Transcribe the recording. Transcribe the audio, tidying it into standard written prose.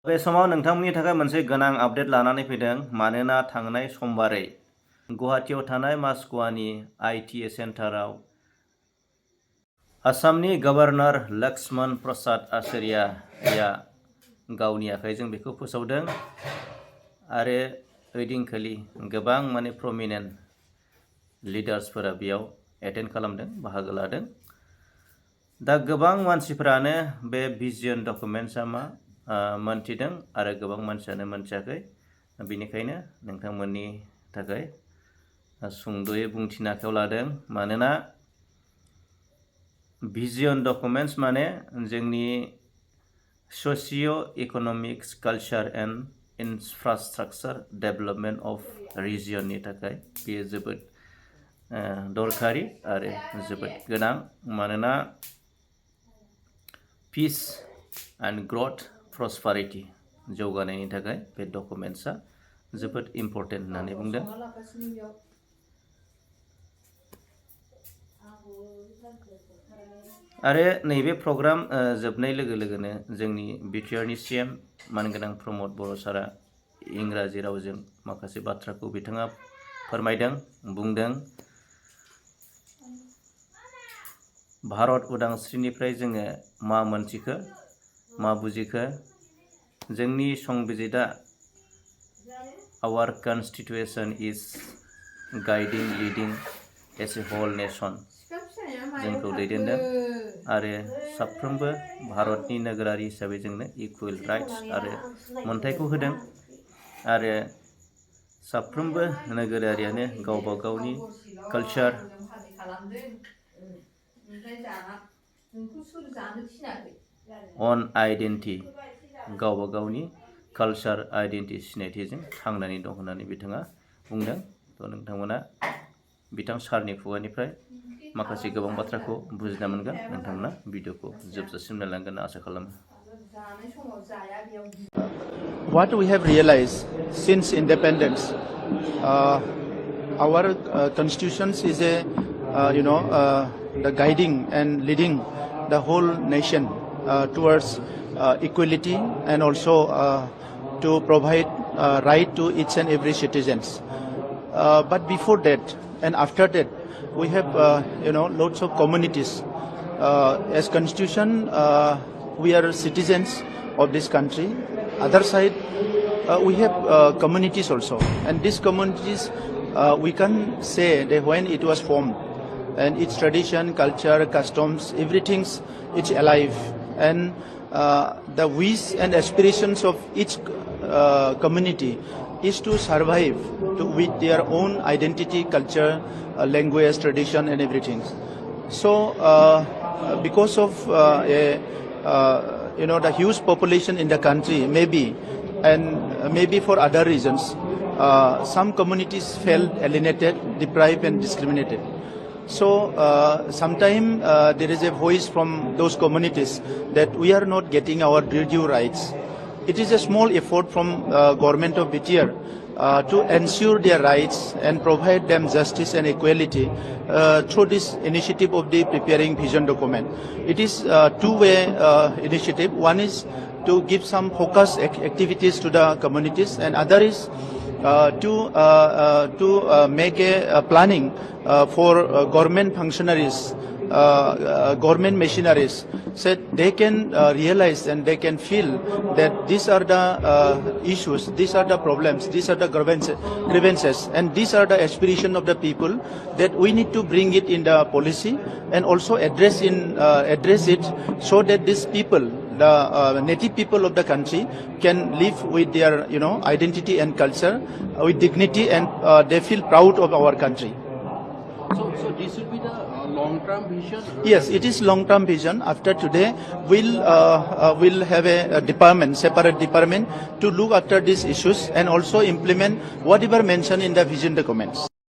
बे समाव नोंथांमोननि थाखाय मोनसे गोनां आपडेट लानानै फैदों मानोना थांनाय समबारै गुवाहाटीयाव थानाय मचकुवानि ITA सेन्टाराव आसामनि गवर्नर लक्ष्मण प्रसाद आचार्यया गावनि आखाइजों बेखौ फोसावदों आरो ओइदिनखालि गोबां प्रमिनेन्ट लिडार्सफोरा बेयाव एटेन्ड खालामदों बाहागो लादों। दा गोबां मानसिफोरानो बे भिजन डकुमेन्ट्सआ मा मोनथिदों आरो गोबां मानसियानो मोनथियाखै। बेनिखायनो नोंथांमोननि थाखाय सुंद'यै बुंथिनो आखायाव लादों मानोना भिजन डकुमेन्ट्स माने जोंनि socio' economics culture and infrastructure development of रिजियननि थाखाय बेयो जोबोद दरखारि आरो जोबोद गोनां मानोना पिस एन्ड ग्रथ प्रस्पारिटी जौगानायनि थाखाय बे डकुमेन्ट्सआ जोबोद इम्पर्टेन्ट होननानै बुंदों। आरो नैबे प्रग्राम जोबनाय लोगो लोगोनो जोंनि बिटिआरनि CM मानगोनां प्रमद बर' सारा इंराजि रावजों माखासे बाथ्राखौ बिथाङा फोरमायदों बुंदों। भारत उदांस्रिनिफ्राय जोङो मा मोनथिखो मा बुजिखो जोंनि संबिजिदा our constitution is guiding leading as a whole nation जोंखौ दैदेनदों आरो साफ्रोमबो भारतनि नोगोरारि हिसाबै जोंनो इकुवेल राइट्स आरो मोनथायखौ होदों आरो साफ्रोमबो नोगोरारियानो गावबा गावनि कालचार अन आइडेन्टिटी गावबा गावनि कालचार आइडेन्टिटी सिनायथिजों थांनानै दं होननानै बिथाङा बुंदों। थ' नोंथांमोना बिथां सारनि खुगानिफ्राय माखासे गोबां बाथ्राखौ बुजिना मोनगोन। नोंथांमोना भिडिअखौ जोबजासिम नायलांगोन आसा खालामो। What we have realized since independence, our constitution is the guiding and leading the whole nation towards equality and also to provide right to each and every citizens. But before that and after that, we have lots of communities. As constitution, we are citizens of this country. Other side, we have communities also, and these communities we can say that when it was formed, and its tradition, culture, customs, everything's it's alive, and the wish and aspirations of each community is to survive with their own identity, culture, language, tradition, and everything. So, because of the huge population in the country, maybe for other reasons, some communities felt alienated, deprived, and discriminated. So sometimes there is a voice from those communities that we are not getting our due rights. It is a small effort from government of BTR to ensure their rights and provide them justice and equality through this initiative of the preparing vision document. It is a two-way initiative. One is to give some focus activities to the communities, and other is to make a planning for government functionaries, government machineries, so they can realize and they can feel that these are the issues, these are the problems, these are the grievances, and these are the aspirations of the people that we need to bring it in the policy and also address it so that these people, the native people of the country, can live with their identity and culture with dignity, and they feel proud of our country. So this will be the long-term vision? Yes, it is long-term vision. After today, we'll have a separate department to look after these issues and also implement whatever mentioned in the vision documents.